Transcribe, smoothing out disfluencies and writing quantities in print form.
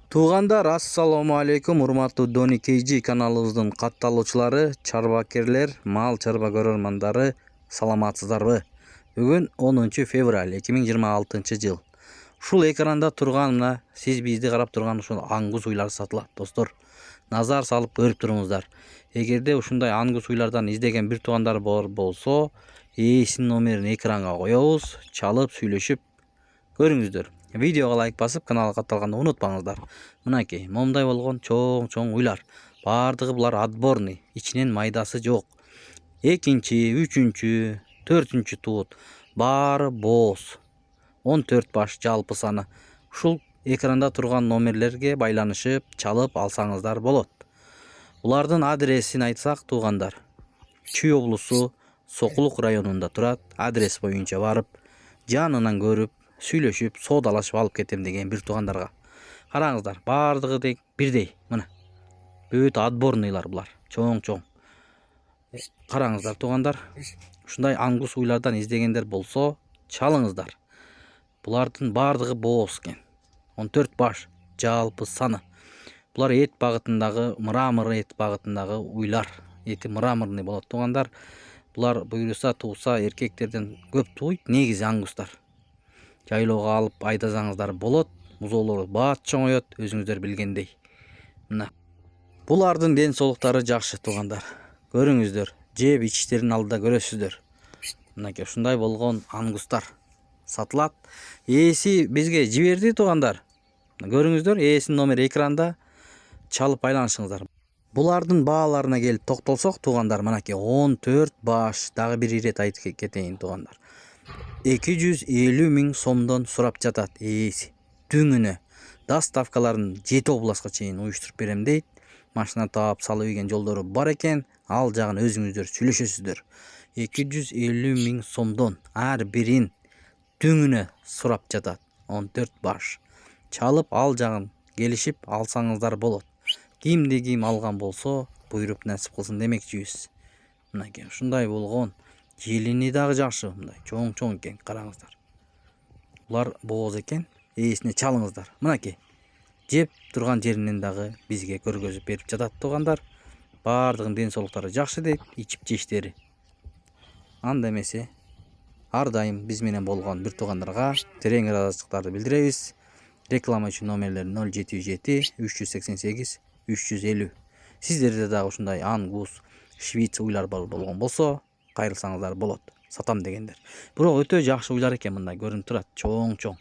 Туугандар, ассаламу алейкум. Урматтуу Дони KG каналыбыздын катталуучулары, чарбакерлер, мал чарба көрөрмандары, саламатсыздарбы? Бүгүн 10 февраль 2026 жыл. Ушул экранда турган мына сиз бизди карап турган ушул аңгус уйлар сатылат, достор. Назар салып көрүп туруңуздар. Эгерде ушундай аңгус уйлардан издеген бир туугандар бар болсо, ээсинин номерин экранга коебуз, чалып сүйлөшүп көрүңүздөр. Видеого лайк басып, каналга катталганды унутпаңыздар. Мынакей, момундай болгон чоң уйлар. Бардыгы булар отборный, ичинен майдасы жок. Экинчи, үчүнчү, төртүнчү туут баары бооз. 14 баш жалпы саны. Ушул экранда турган номерлерге байланышып, чалып алсаңыздар болот. Булардын адресин айтсак, туугандар, Чүй облусу Сокулук районунда турат. Адрес боюнча барып, жанынан көрүп, сүйлөшүп, соодалашып алып кетем деген бир туугандарга. Караңыздар, бардыгы дег бирдей. Мына. Бүт отборныйлар булар. Чоң. Караңыздар, туугандар. Ушундай аңгус уйлардан издегендер болсо, чалыңыздар. Булардын бардыгы бооз экен. 14 баш жалпы саны. Булар эт багытындагы, мрамор эт багытындагы уйлар. Эти мраморный болот, туугандар. Булар буйруса тууса эркектерден көп тууйт, негизи аңгустар. Жайлоого алып айдасаңыздар болот. Музоолору баат чоңоет, өзүңүздөр билгендей. Мына. Булардын ден соолуктары жакшы, туугандар. Көрүңүздөр, жеп ичиштерин алдыда көрөсүздөр. Мынакей ушундай болгон аңгустар сатылат. Ээси бизге жиберди, туугандар. Көрүңүздөр, ээсинин номери экранда, чалып байланышыңыздар. Булардын бааларына келип токтолсок, туугандар, мынакей 14 баш, дагы бир ирет айтып кетейин, туугандар. 250 миң сомдон сурап жатат ээси. Түңүнө доставкаларын 7 областка чейин уюштуруп берем дейт. Машина таап салып ийген жолдору бар экен. Ал жагын өзүңүздөр сүйлөшөсүздөр. 250 миң сомдон ар бирин түңүнө сурап жатат. 14 баш. Чалып ал жагын келишип алсаңыздар болот. Кимди ким алган болсо, буйруп насип кылсын демекчибиз. Мынакей ушундай болгон. Желини дагы жакшы, мындай чоң экен, караңыздар. Булар бооз экен. Ээсине чалыңыздар. Мынакей. Жеп турган жеринен дагы бизге көргөзүп берип жатат, туугандар. Бардыгын ден соолуктары жакшы дейт, ичип жештери. Анда эмесе, ар дайым биз менен болгон бир туугандарга терең ыраазычылыктарды билдиребиз. Реклама үчүн номерлер 077 388 350. Сиздерде дагы ушундай аңгус, швиц уйлар болгон болсо, кайрылсаңыздар болот. Сатам дегендер. Бирок өтө жакшы уйлар экен, мындай көрүнүп турат, чоң.